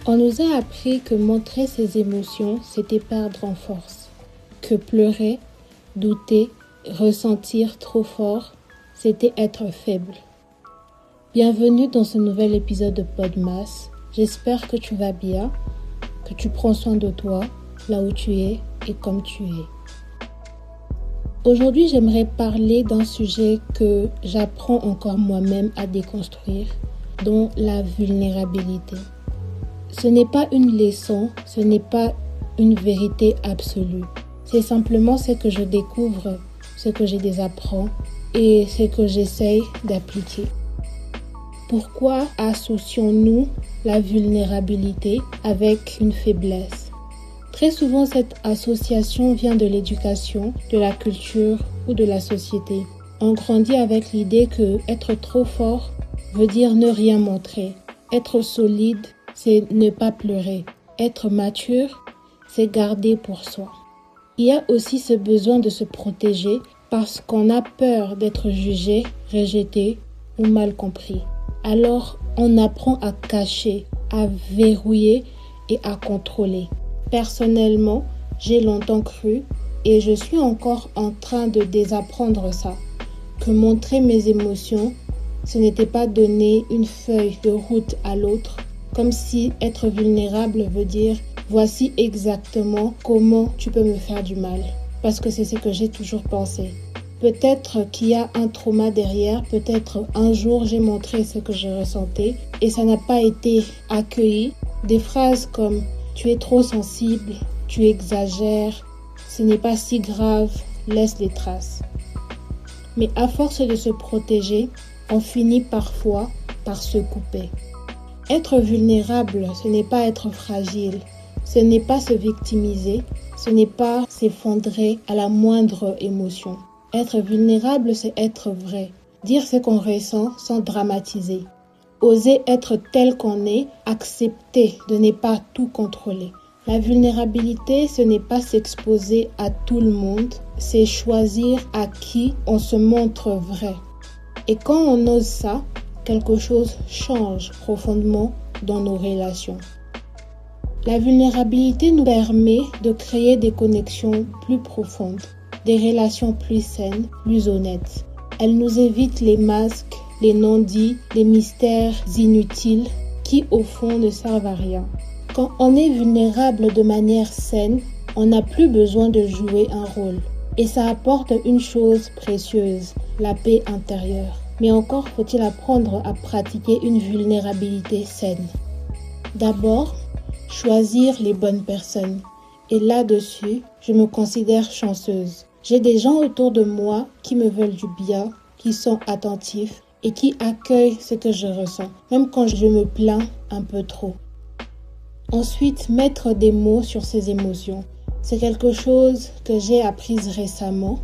On nous a appris que montrer ses émotions, c'était perdre en force. Que pleurer, douter, ressentir trop fort, c'était être faible. Bienvenue dans ce nouvel épisode de Podmas. J'espère que tu vas bien, que tu prends soin de toi, là où tu es et comme tu es. Aujourd'hui, j'aimerais parler d'un sujet que j'apprends encore moi-même à déconstruire, dont la vulnérabilité. Ce n'est pas une leçon, ce n'est pas une vérité absolue. C'est simplement ce que je découvre, ce que je désapprends et ce que j'essaye d'appliquer. Pourquoi associons-nous la vulnérabilité avec une faiblesse ? Très souvent, cette association vient de l'éducation, de la culture ou de la société. On grandit avec l'idée que être trop fort veut dire ne rien montrer. Être solide, c'est ne pas pleurer. Être mature, c'est garder pour soi. Il y a aussi ce besoin de se protéger parce qu'on a peur d'être jugé, rejeté ou mal compris. Alors, on apprend à cacher, à verrouiller et à contrôler. Personnellement, j'ai longtemps cru, et je suis encore en train de désapprendre ça, que montrer mes émotions, ce n'était pas donner une feuille de route à l'autre, comme si être vulnérable veut dire « voici exactement comment tu peux me faire du mal ». Parce que c'est ce que j'ai toujours pensé. Peut-être qu'il y a un trauma derrière, peut-être un jour j'ai montré ce que je ressentais et ça n'a pas été accueilli. Des phrases comme « tu es trop sensible »,« tu exagères »,« ce n'est pas si grave », laissent des traces. Mais à force de se protéger, on finit parfois par se couper. Être vulnérable, ce n'est pas être fragile, ce n'est pas se victimiser, ce n'est pas s'effondrer à la moindre émotion. Être vulnérable, c'est être vrai, dire ce qu'on ressent sans dramatiser. Oser être tel qu'on est, accepter de ne pas tout contrôler. La vulnérabilité, ce n'est pas s'exposer à tout le monde, c'est choisir à qui on se montre vrai. Et quand on ose ça, quelque chose change profondément dans nos relations. La vulnérabilité nous permet de créer des connexions plus profondes, des relations plus saines, plus honnêtes. Elle nous évite les masques, les non-dits, les mystères inutiles qui au fond ne servent à rien. Quand on est vulnérable de manière saine, on n'a plus besoin de jouer un rôle. Et ça apporte une chose précieuse, la paix intérieure. Mais encore faut-il apprendre à pratiquer une vulnérabilité saine. D'abord, choisir les bonnes personnes. Et là-dessus, je me considère chanceuse. J'ai des gens autour de moi qui me veulent du bien, qui sont attentifs et qui accueillent ce que je ressens, même quand je me plains un peu trop. Ensuite, mettre des mots sur ses émotions. C'est quelque chose que j'ai appris récemment.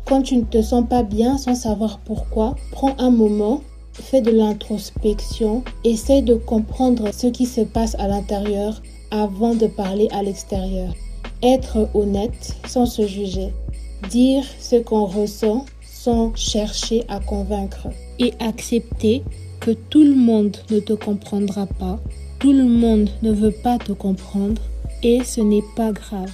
Quand tu ne te sens pas bien sans savoir pourquoi, prends un moment, fais de l'introspection, essaie de comprendre ce qui se passe à l'intérieur avant de parler à l'extérieur. Être honnête sans se juger. Dire ce qu'on ressent sans chercher à convaincre. Et accepter que tout le monde ne te comprendra pas, tout le monde ne veut pas te comprendre et ce n'est pas grave.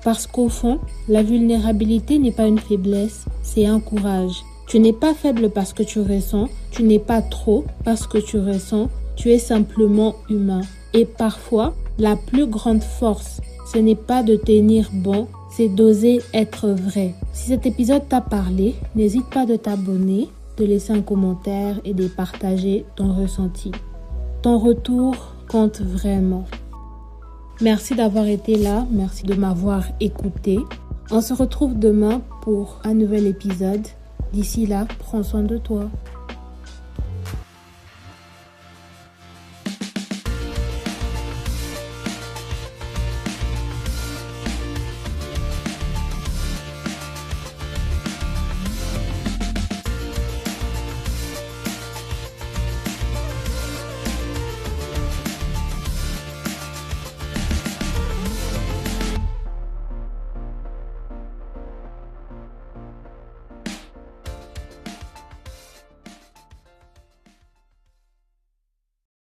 Parce qu'au fond, la vulnérabilité n'est pas une faiblesse, c'est un courage. Tu n'es pas faible parce que tu ressens, tu n'es pas trop parce que tu ressens, tu es simplement humain. Et parfois, la plus grande force, ce n'est pas de tenir bon, c'est d'oser être vrai. Si cet épisode t'a parlé, n'hésite pas de t'abonner, de laisser un commentaire et de partager ton ressenti. Ton retour compte vraiment. Merci d'avoir été là, merci de m'avoir écouté. On se retrouve demain pour un nouvel épisode. D'ici là, prends soin de toi.